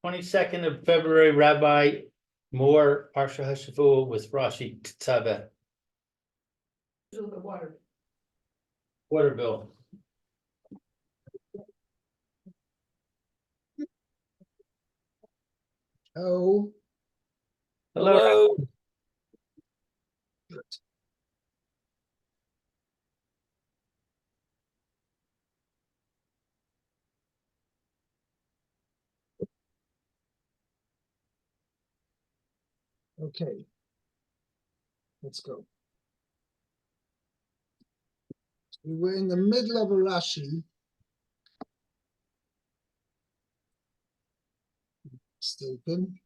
22nd of February, Rabbi Moore, Parsha Hashavua with Rashi Tetzaveh. Water bill. Oh, Hello. okay. Let's go. We were in the middle of a Rashi. Still open.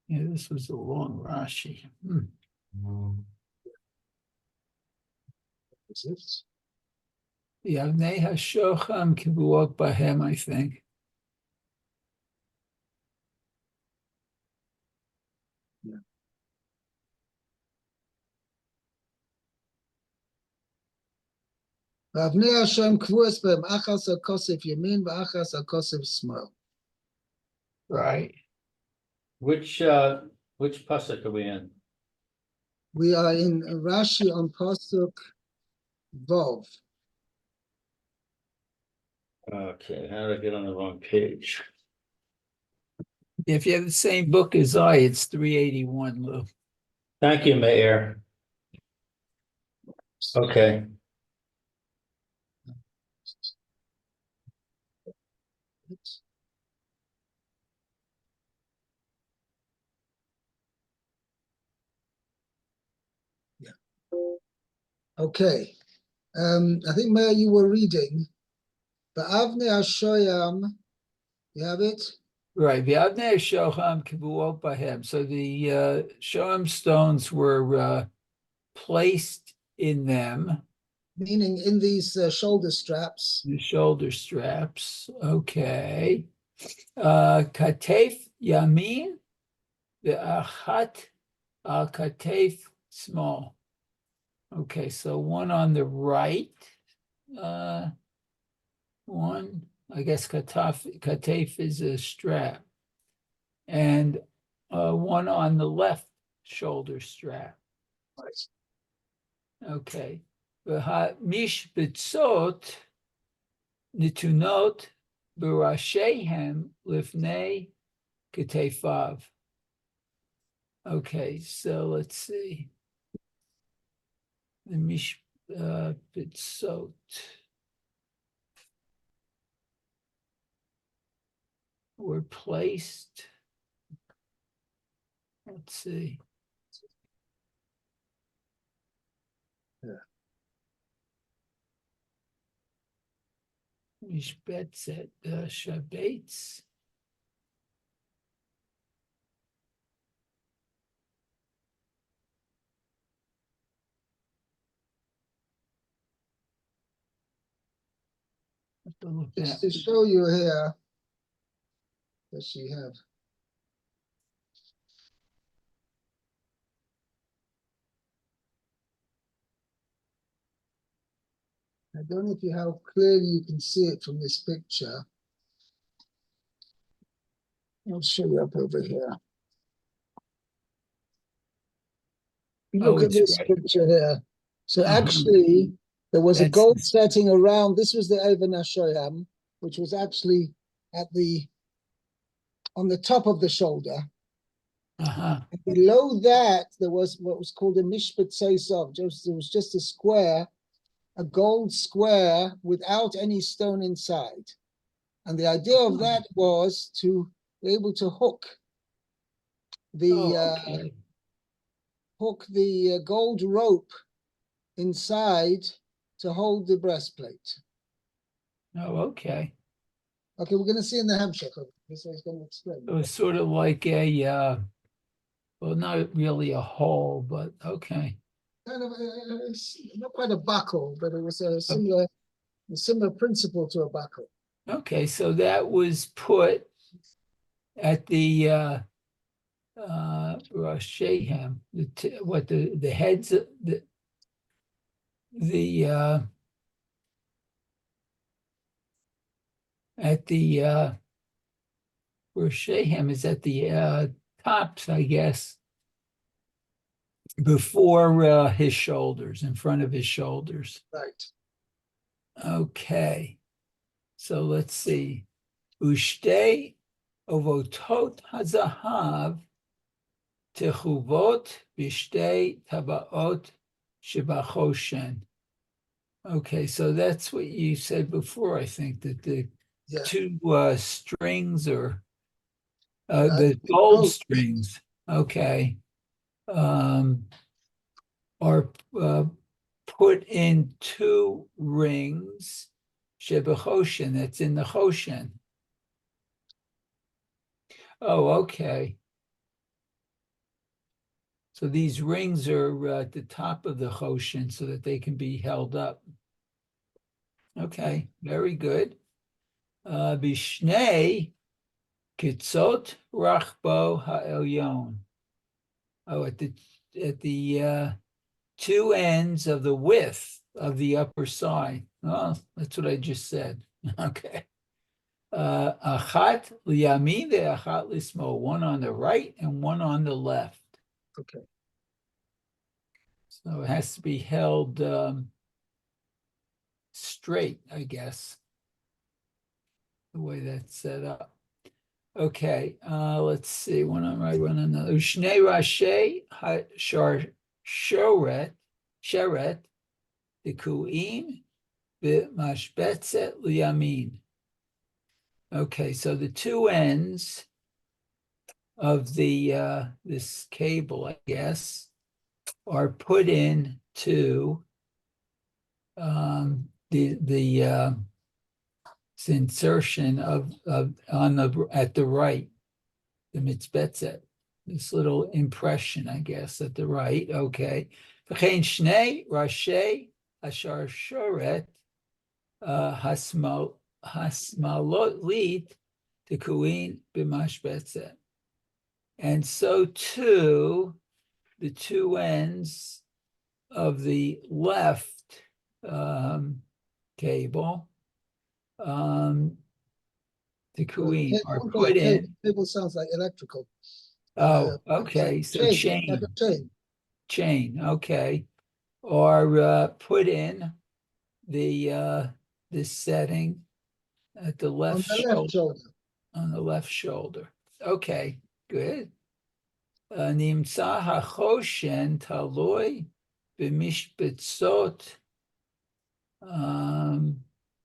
Yeah, this was a long Rashi. Is it? Yavnei Hashocham Kivuot Bahem, I think. Avnei Hashem kvuas b'hem achas hakosef yamin v'achas hakosef shmol. Right. Which pasuk are we in? We are in Rashi on Pasuk Vov. Okay, how did I get on the wrong page? If you have the same book as I, it's 381, Lou. Thank you, Mayor. Okay. Yeah. Okay. I think, Mayor, you were reading. Ba'avnei Hashoyam, you have it? Right. V'avnei Hashocham Kivuot Bahem. So the Shoam stones were placed in them. Meaning in these shoulder straps. The shoulder straps. Okay. Katef Yamin, the Achat al Katef small. Okay, so one on the right, one, I guess Katef is a strap, and one on the left shoulder strap. Okay. Mish bitzot nitunot b'rashehem lifnei ketefav. Okay, so let's see. The mish bitzot. Were placed. Let's see. Mishbetzet Shabbatz. Just to show you here that she have. I don't know if you how clearly you can see it from this picture. I'll show you up over here. Look at this picture here. So actually, there was a gold setting around. This was the Even Hashoyam, which was actually on the top of the shoulder. And below that, there was what was called a Mishpat Seisov. There was just a square, a gold square without any stone inside. And the idea of that was to be able to hook the gold rope inside to hold the breastplate. Oh, okay. Okay, we're going to see in the Hamshach. This is going to explain. It was sort of like a, well, not really a hole, but okay. Kind of not quite a buckle, but it was a similar principle to a buckle. Okay, so that was put at the Rashehem, the heads, at the Rashehem is at the tops, I guess, before his shoulders, in front of his shoulders. Right. Okay, so let's see. Ushte ovotot hazahav techuvot b'shtei tabaot shebachoshen. Okay, so that's what you said before, I think, that the Yeah. two strings or the gold strings, okay, are put in two rings, shebachoshen, that's in the choshen. Oh, okay. So these rings are at the top of the choshen so that they can be held up. Okay, very good. Bishnei kitzot rachbo ha'elyon. Oh, at the two ends of the width of the upper side. Oh, that's what I just said. Okay. Achat liyamin ve'achat lismo. One on the right and one on the left. Okay. So it has to be held straight, I guess, the way that's set up. Okay, let's see. One on right, one on the other. Ushnei Rashi Sheret Dikuim B'Mashbetzet Liyamin. Okay, so the two ends of the this cable, I guess, are put into the insertion of on the at the right, the mitzbetzet, this little impression, I guess, at the right. Okay. V'chein shnei rashi ashar shoret hasmalot lit tekuin b'mashbetzet. And so too, the two ends of the left cable, the Kuin are put in. Cable sounds like electrical. Oh, okay. So chain, okay, or put in the this setting at the left shoulder. On the left shoulder. Okay, good. Nimtza hachoshen taloi b'mishbetzot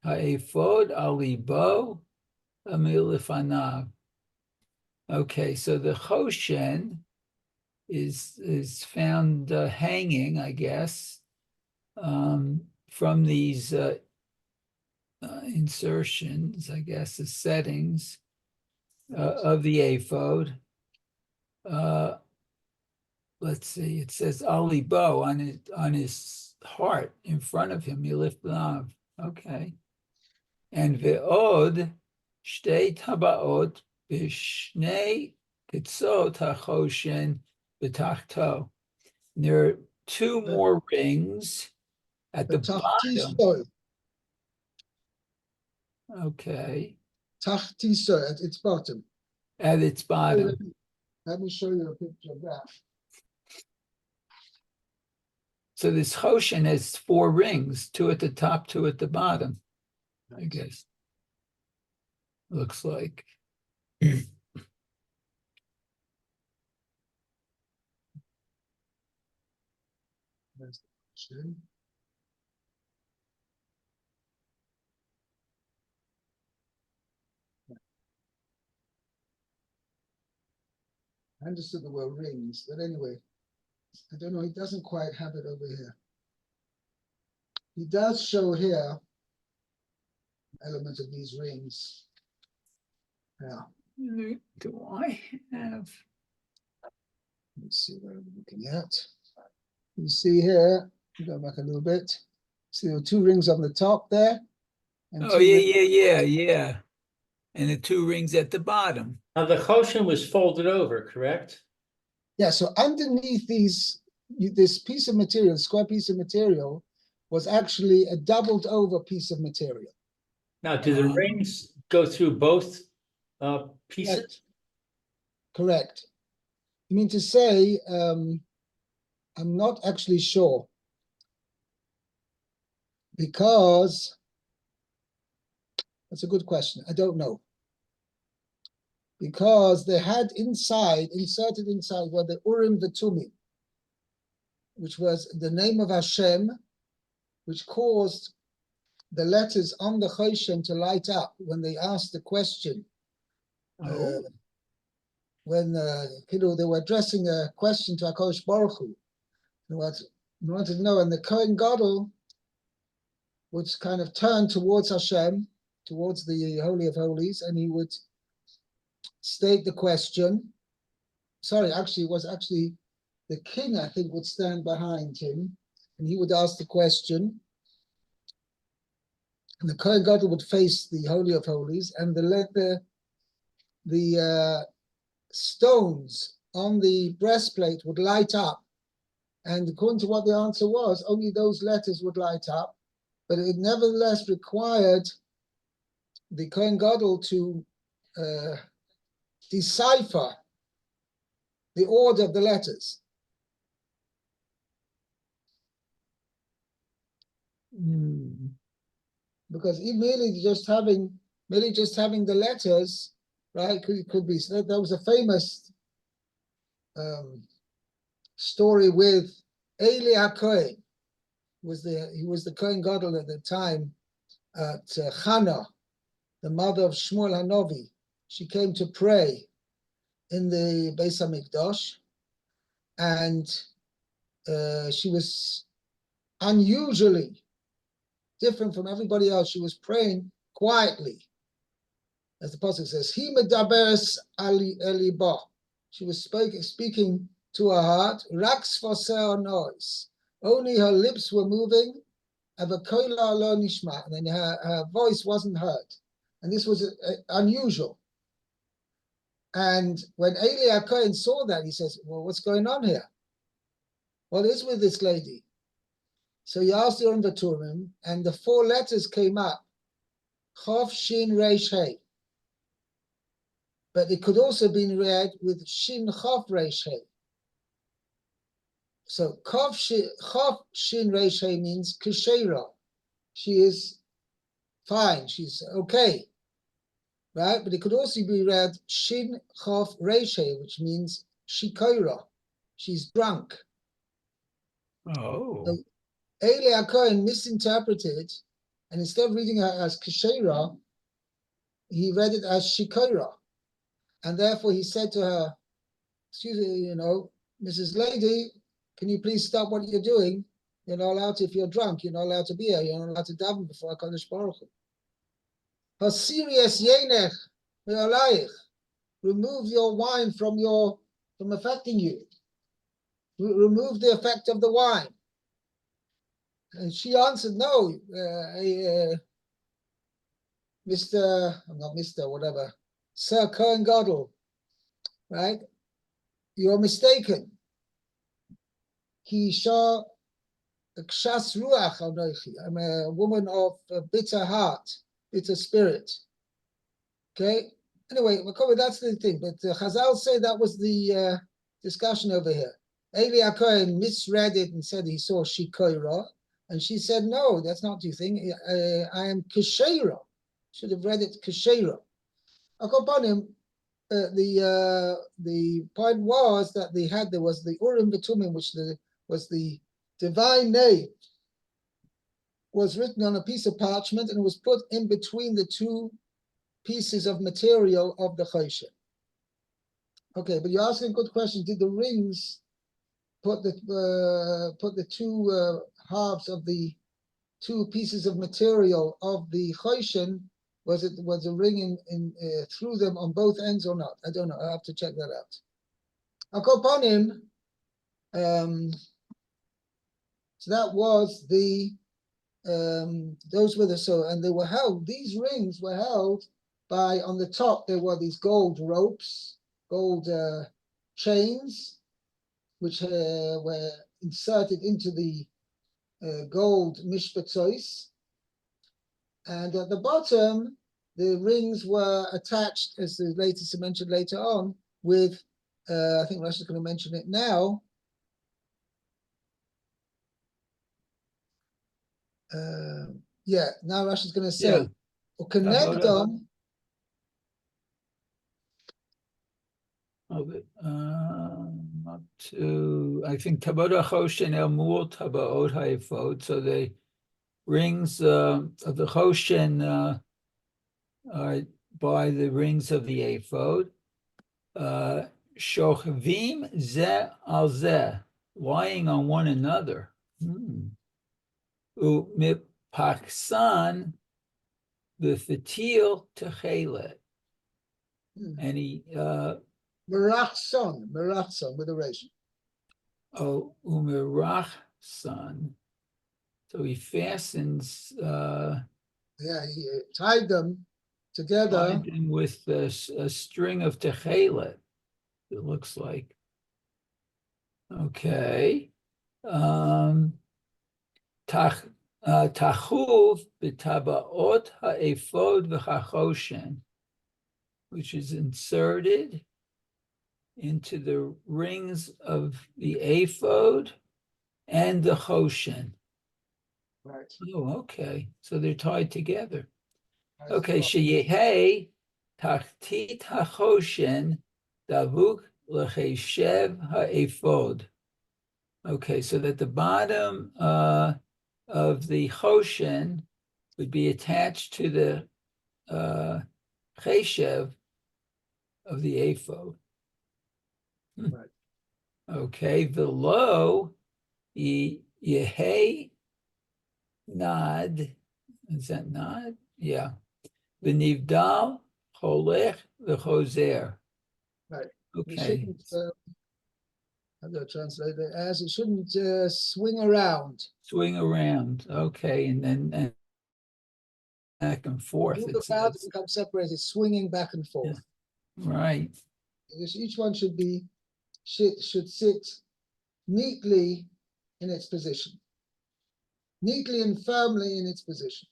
ha'efod alibo amilifanav. Okay, so the choshen is found hanging, I guess, from these insertions, I guess, the settings of the ephod. Let's see, it says alibo on his heart in front of him, milifanav. Okay, and ve'od shtei tabaot b'shnei kitzot hachoshen b'tachto. There are two more rings at the bottom. Okay. Tachtiso at its bottom. At its bottom. Let me show you a picture of that. So this choshen has four rings, two at the top, two at the bottom, I guess. Looks like. There's the choshen. I understood the word rings, but anyway, I don't know, he doesn't quite have it over here. He does show here elements of these rings. Yeah. Do I have? Let's see what I'm looking at. You see here, go back a little bit. See there are two rings on the top there. And Oh, yeah. And the two rings at the bottom. Now the choshen was folded over, correct? Yeah, so underneath this piece of material, square piece of material, was actually a doubled over piece of material. Now, do the rings go through both pieces? Correct. You mean to say, I'm not actually sure, because that's a good question. I don't know. Because they had inserted inside, were the Urim V'Tumim, which was the name of Hashem, which caused the letters on the Choshen to light up when they asked the question. When they were addressing a question to HaKadosh Baruch Hu, they wanted to know, and the Kohen Gadol would kind of turn towards Hashem, towards the Holy of Holies, and he would state the question. Sorry, actually, it was actually the king, I think, would stand behind him, and he would ask the question. And the Kohen Gadol would face the Holy of Holies, and the stones on the breastplate would light up. And according to what the answer was, only those letters would light up, but it nevertheless required the Kohen Gadol to decipher the order of the letters. Because merely just having the letters, right, could be. So that was a famous story with Eli HaKohen. He was the Kohen Gadol at the time at Chana, the mother of Shmuel Hanovi. She came to pray in the Beis HaMikdash, and she was unusually different from everybody else. She was praying quietly, as the pasuk says, "He medaberes ali ba." She was speaking to her heart. Raks for noise. Only her lips were moving. Avakola lo nishma, and then her voice wasn't heard. And this was unusual. And when Eli HaKohen saw that, he says, "Well, what's going on here? What is with this lady?" So he asked her in the Turim, and the 4 letters came up, Chof Shin Reish He. But it could also have been read with Shin Chof Reish He. So Chof Shin Reish He means Kishera. She is fine, she's okay. Right? But it could also be read Shin Chof Reish He, which means Shikoira. She's drunk. Oh. So Eli HaKohen misinterpreted, and instead of reading her as Kishera, he read it as Shikoira. And therefore he said to her, "Excuse me, Mrs. Lady, can you please stop what you're doing? You're not allowed to, if you're drunk, you're not allowed to be here. You're not allowed to daven before HaKadosh Baruch Hu. Hasirius yenech ve'olayich. Remove your wine from affecting you. Remove the effect of the wine." And she answered, "No, whatever, Sir Kohen Gadol, right? You're mistaken. Ki isha kshas ruach anochi. I'm a woman of a bitter heart, bitter spirit." Okay. Anyway, that's the thing. But Chazal say that was the discussion over here. Eli HaKohen misread it and said he saw Shikoira, and she said, "No, that's not the thing. I am Kishera." Should have read it Kishera. Upon him, the point was that there was the Urim V'Tumim, which was the divine name, was written on a piece of parchment and was put in between the 2 pieces of material of the Choshen. Okay, but you're asking a good question. Did the rings put the 2 halves of the 2 pieces of material of the Choshen? Was a ring in through them on both ends or not? I don't know. I have to check that out. I'll go upon him. So that was those were and they were held. These rings were held by, on the top there were these gold ropes, gold chains, which were inserted into the gold mishpatzois. And at the bottom, the rings were attached, as the latest mentioned later on, with, I think Rashi's going to mention it now. Yeah, now Rashi's going to say, Yeah. Ukenegdom, up to, I think, Taboda Choshen El Mul Tabaot Ha'efod. So the rings of the Choshen are by the rings of the ephod. Shochvim ze al ze, lying on one another. Umipaksan the fatil techelet. And he Merachson with a ration. Oh, umirachsan. So he fastens Yeah, he tied them together. with a string of techelet, it looks like. Okay. Tachuv b'tabaot ha'efod v'chachoshen, which is inserted into the rings of the ephod and the choshen. Right. Oh, okay. So they're tied together. Okay, sheyehei tachtit hachoshen davuk lecheshev ha'ephod. Okay, so that the bottom of the choshen would be attached to the cheshev of the ephod. Right. Okay, below yehei nad. Is that not? Yeah. The nivdal cholech the choser. Right. Okay. I'm going to translate it as it shouldn't swing around. Swing around. Okay, and then back and forth. Move It about to says. become separated, swinging back and forth. Yeah. Right. Because each one should sit neatly in its position, neatly and firmly in its position.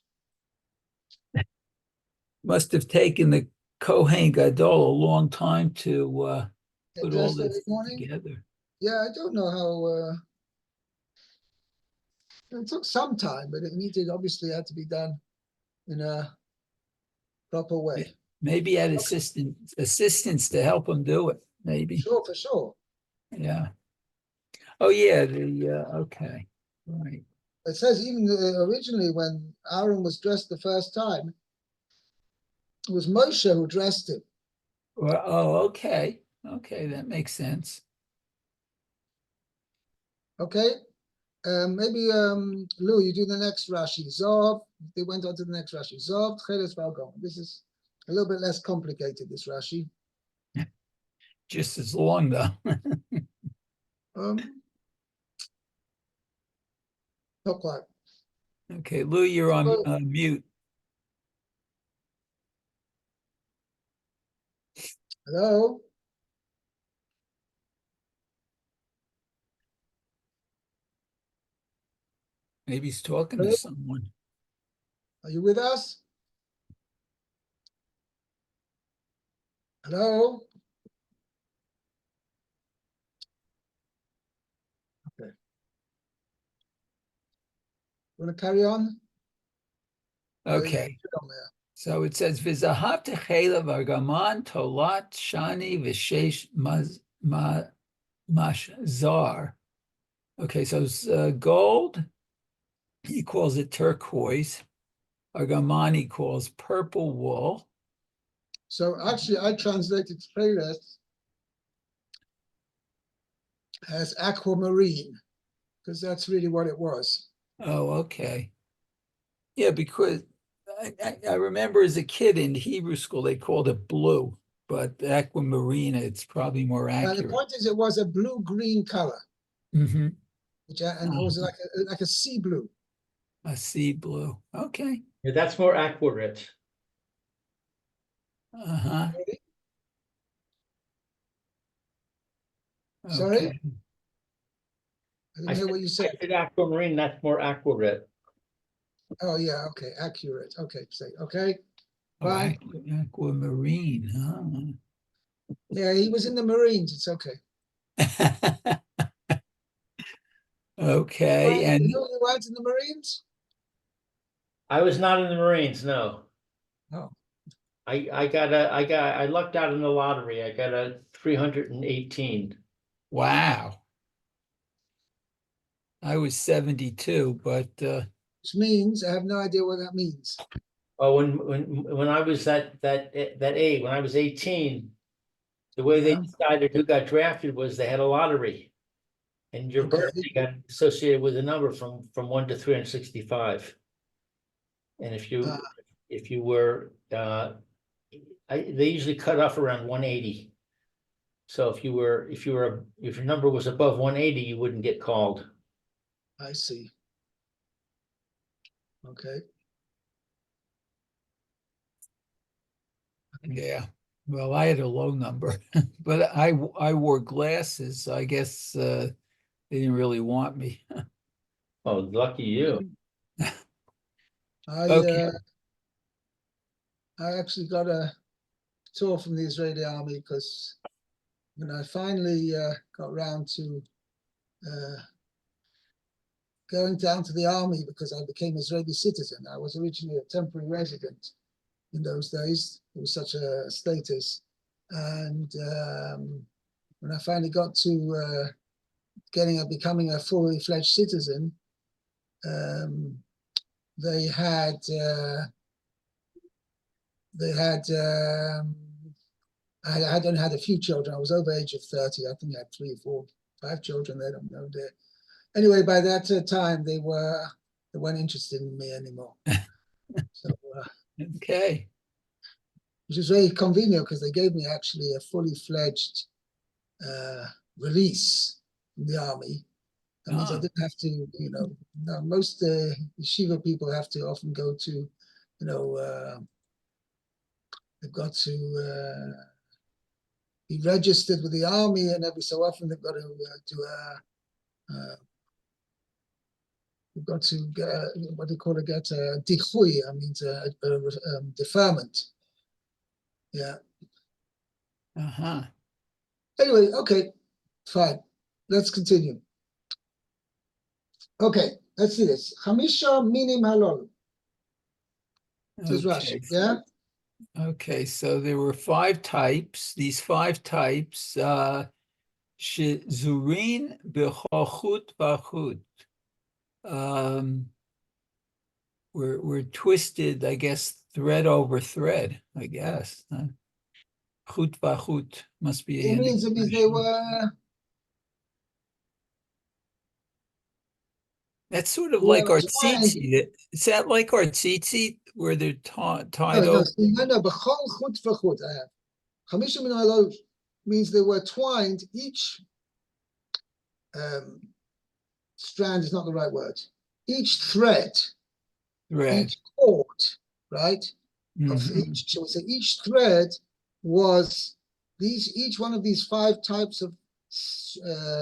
Must have taken the Kohen Gadol a long time to put all Just every this morning. together. Yeah, I don't know how. It took some time, but it obviously had to be done in a proper way. Maybe had assistants to help him do it. Maybe. Sure, for sure. Yeah. Oh yeah. Okay. Right. It says even originally when Aaron was dressed the first time, it was Moshe who dressed him. Well, oh, okay. Okay, that makes sense. Okay. Maybe Lou, you do the next Rashi. Zov. They went on to the next Rashi. Zov, Tcheles Valgon. This is a little bit less complicated, this Rashi. Just as long though. Not quite. Okay, Lou, you're on mute. Hello? Maybe he's talking to someone. Are you with us? Hello? Okay. Want to carry on? Okay. So it says Vizahav Techela Vargaman Tolat Shani Vishesh Mashzar. Okay, so it's gold. He calls it turquoise. Argaman he calls purple wool. So actually, I translated Tcheles as aquamarine because that's really what it was. Oh, okay. Yeah, because I remember as a kid in Hebrew school, they called it blue, but aquamarine, it's probably more accurate. The point is, it was a blue-green color, and it was like a sea blue. A sea blue. Okay. Yeah, that's more accurate. Sorry? Okay. I didn't hear what you said. I said aquamarine, that's more accurate. Oh, yeah, okay, accurate. Okay, say, okay. Oh, Fine. aquamarine, Yeah, he was in the Marines. It's okay. huh? Okay, You and weren't in the Marines? I was not in the Marines, no. Oh, I lucked out in the lottery. I got a 318. wow. I was 72, but which means I have no idea what that means. Oh, when I was that age, when I was 18, the way they Yeah. decided who got drafted was they had a lottery. And your Okay. birthday got associated with a number from 1 to 365. And Uh, if you were they usually cut off around 180. So if your number was above 180, you wouldn't get called. I see. Okay. yeah. Well, I had a low number, but I wore glasses. So I guess they didn't really want me. Oh, lucky you. Okay. I actually got a tour from the Israeli army because when I finally got around to going down to the army because I became Israeli citizen. I was originally a temporary resident in those days. It was such a status. And when I finally got to becoming a fully fledged citizen, they had I only had a few children. I was over age of 30. I think I had 3 or 4, 5 children. They don't know that. Anyway, by that time they weren't interested in me anymore. So Okay. which is very convenient because they gave me actually a fully fledged release from the army. That means I didn't have to, now most yeshiva people have to often go to, they've got to be registered with the army, and every so often they've got to do they've got to get what do you call it? Get a dichui. I mean, deferment. Yeah. Uh-huh. Anyway, okay, fine. Let's continue. Okay, let's see this. Chamisha minim halol. Says Rashi. Okay. Yeah. Okay, so there were 5 types. These 5 types, Zurin b'chochut v'chut, were twisted, I guess, thread over thread, I guess. Chut v'chut must be It an means they expression. were That's sort of they like were our twined. tzitzit. Is that like our tzitzit, where they're tied No, over? no. B'chol chut v'chut. I have. Chamisha minim halol means they were twined. Each strand is not the right word. Each thread, Thread. each cord, right? Of Mhm. each, so we say each thread was each one of these 5 types of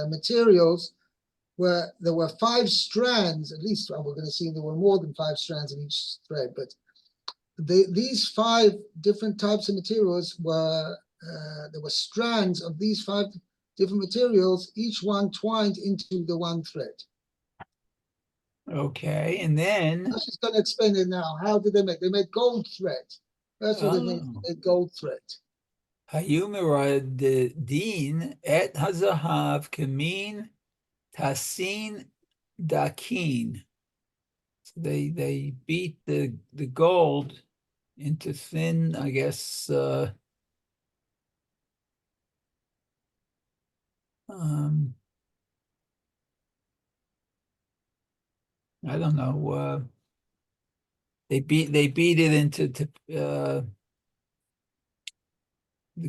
materials where there were 5 strands, at least we're going to see there were more than 5 strands in each thread, but these 5 different types of materials were, there were strands of these 5 different materials, each one twined into the one thread. Okay, and then I'm just going to explain it now. How did they make? They made gold thread. That's what they made. They made gold thread. Hayumerad din et hazahav kamin tasin dakin. So they beat the gold into thin, I guess, I don't know. They beat it into the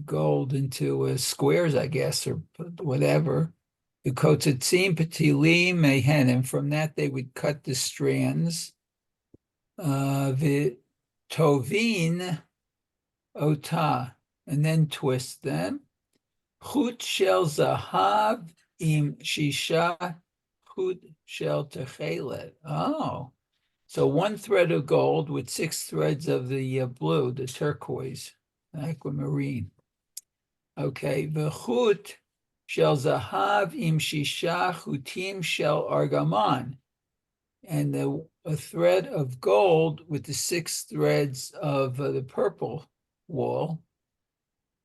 gold into squares, I guess, or whatever. The kotatzim patilim mehen, and from that they would cut the strands. The tovin ota, and then twist them. Chut shel zahav im shisha v'chut shel techelet. Oh, so one thread of gold with 6 threads of the blue, the turquoise, aquamarine. Okay, v'chut shel zahav im shisha chutim shel argaman, and a thread of gold with the 6 threads of the purple wool.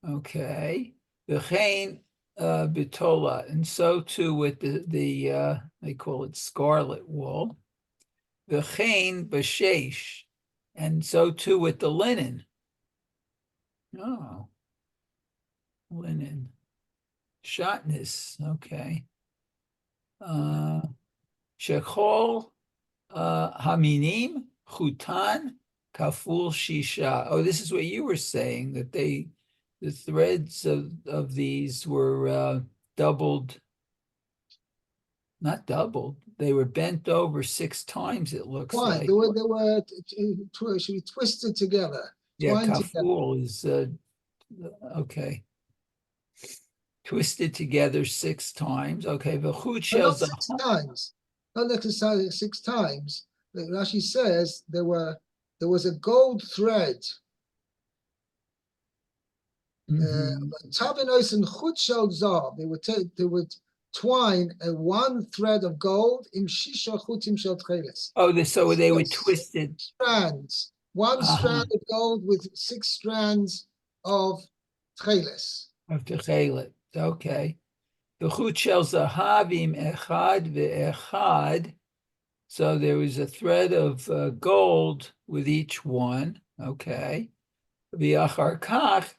Okay, v'chein bitola, and so too with the they call it scarlet wool. V'chein b'sheish, and so too with the linen. Oh, linen. Shotness, okay. Shechol haminim chutan kaful shisha. Oh, this is what you were saying, that the threads of these were doubled, not doubled, they were bent over 6 times, it looks Why? like. They were should be twisted together. Yeah, twined together. kaful is, okay. Twisted together 6 times. Okay, v'chut But shel not 6 times. Not necessarily 6 times. Rashi says there was a gold thread. Tabinos and chut shel zav. They would twine one thread of gold in shisha chutim shel tcheles. Oh, so they were twisted strands. One strand of gold with 6 strands of tcheles. Of techelet. Okay. V'chut shel zahavim echad ve'echad. So there was a thread of gold with each one. Okay. V'achar kach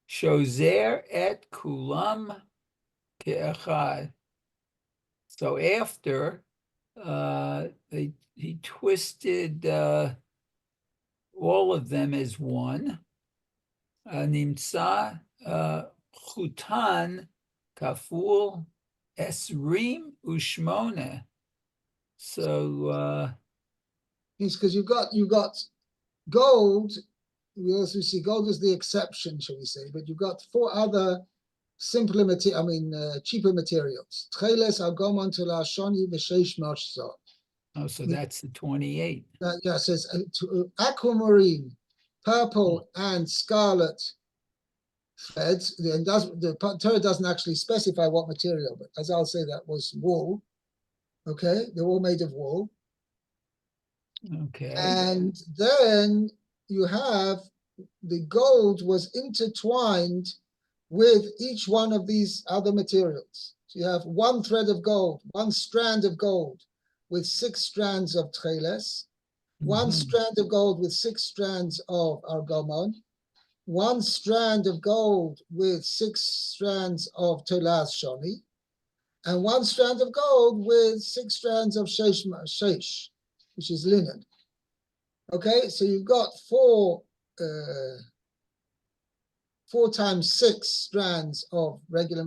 shozer et kulam ke'echad. So after he twisted all of them as one. Nimtza chutan kaful esrim ushmone. So It's because you've got gold. We also see gold is the exception, shall we say? But you've got 4 other simpler cheaper materials. Tcheles agomon telashoni v'sheish moshzo. oh, so that's the 28. Yeah, it says aquamarine, purple, and scarlet threads. The Torah doesn't actually specify what material, but as I'll say, that was wool. Okay, they're all made of wool. Okay. And then you have the gold was intertwined with each one of these other materials. So you have 1 thread of gold, 1 strand of gold with 6 strands of tcheles, 1 strand of gold with 6 strands of argomon, 1 strand of gold with 6 strands of tolaz shoni, and 1 strand of gold with 6 strands of sheish, which is linen. Okay, so you've got 4 times 6 strands of regular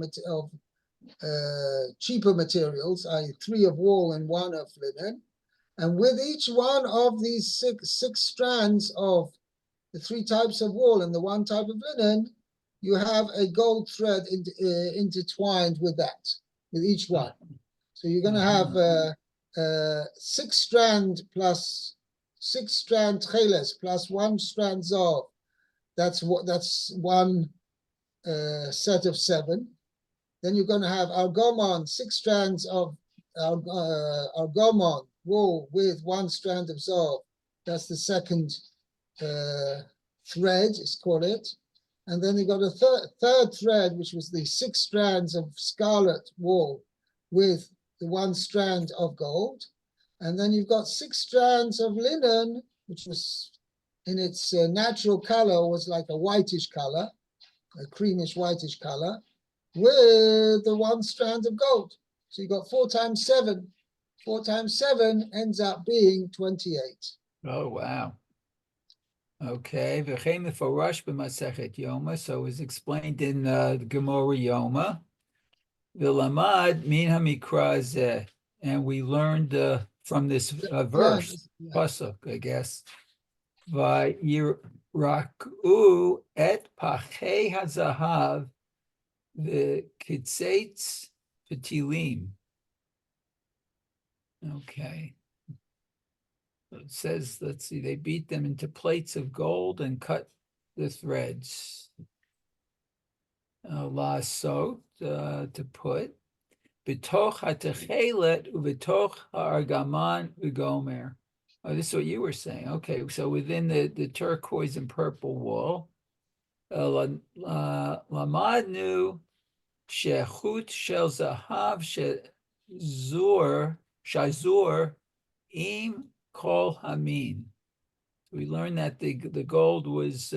cheaper materials, i.e. 3 of wool and 1 of linen. And with each one of these six strands of the 3 types of wool and the 1 type of linen, you have a gold thread intertwined with that, with each one. So you're going to have 6 strand plus 6 strand tcheles plus 1 strand zov. That's 1 set of 7. Then you're going to have argomon, 6 strands of argomon wool with 1 strand of zov. That's the second thread, let's call it. And then you got a third thread, which was the 6 strands of scarlet wool with the 1 strand of gold. And then you've got 6 strands of linen, which was in its natural color was like a whitish color, a creamish whitish color, with the 1 strand of gold. So you got 4 times 7. 4 times 7 ends up being 28. Oh, wow. Okay. V'chein meforash b'masechet Yoma. So it's explained in the Gemara Yoma. V'lamad min hamikra zeh. And we learned from this verse, pasuk, I guess. V'yiraku et pachei hazahav v'kitzeitz v'tilim. Okay. It says, let's see, they beat them into plates of gold and cut the threads. Lasot, to put. Bitoch hatechelet uvitoch ha'argaman v'gomer. Oh, this is what you were saying. Okay, so within the turquoise and purple wall, lamadnu shechut shel zahav shazur im kol hamin. We learned that the gold was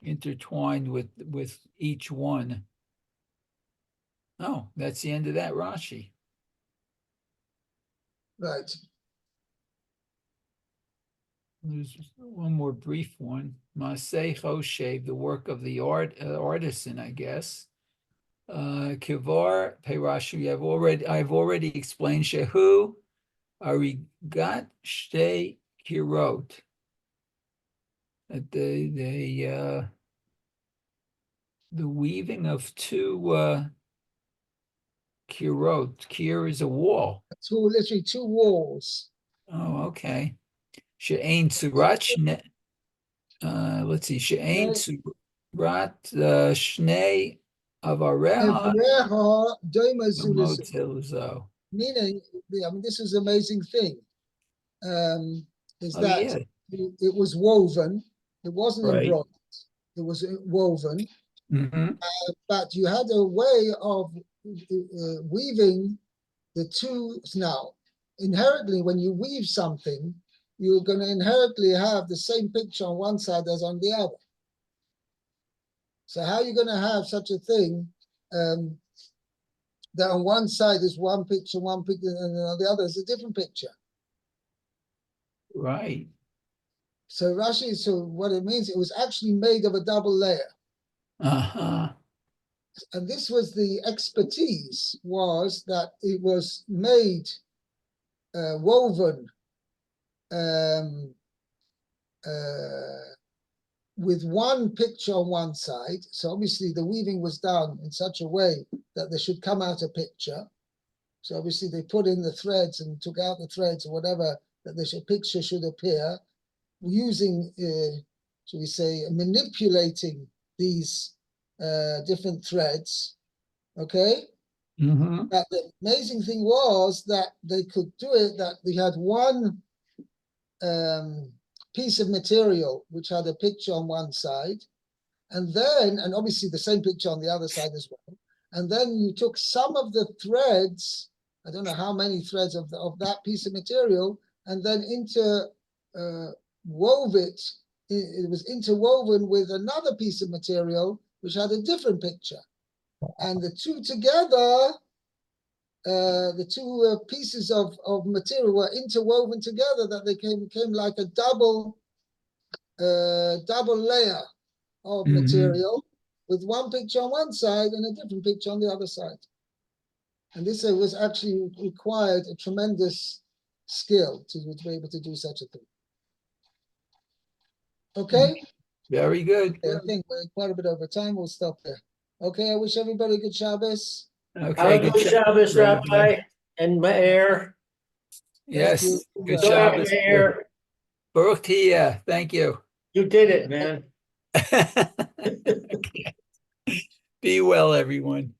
intertwined with each one. Oh, that's the end of that Rashi. Right. There's one more brief one. Maseh Choshev, the work of the artisan, I guess. Kivar Peirashi, I've already explained Shehu Arigat Shtei Kirot. That the weaving of two kirot. Kir is a wall. Literally two walls. Oh, okay. She'ain Surat let's see. She'ain Surat Shnei Avareha Evreha doima zulus. Motilzo. Meaning, I mean, this is an amazing thing. Is Oh, that yeah. it was woven. It wasn't Right. embroidered. It was woven, Mm-hmm. but you had a way of weaving the two. Now, inherently, when you weave something, you're going to inherently have the same picture on one side as on the other. So how are you going to have such a thing that on one side is one picture, and on the other is a different picture? Right. So Rashi, so what it means, it was actually made of a double layer. Uh-huh. And this was the expertise, was that it was made, woven with one picture on one side. So obviously the weaving was done in such a way that there should come out a picture. So obviously they put in the threads and took out the threads or whatever, that the picture should appear, using, shall we say, manipulating these different threads, okay? Mm-hmm. But the amazing thing was that they could do it, that they had one piece of material which had a picture on one side, and obviously the same picture on the other side as well. And then you took some of the threads, I don't know how many threads of that piece of material, and then wove it. It was interwoven with another piece of material which had a different picture. And the two together, the two pieces of material were interwoven together, that they became like a double layer of material, with one picture on one side and a different picture on the other side. And this was actually required a tremendous skill to be able to do such a thing. Okay? Very good. I think we're quite a bit over time. We'll stop there. Okay, I wish everybody good Shabbos. Okay, Have a good Shabbos, Rabbi, and Me'er. Yes, you. good Go ahead, Shabbos. Me'er. Baruch Tia, thank you. You did it, man. Be well, everyone.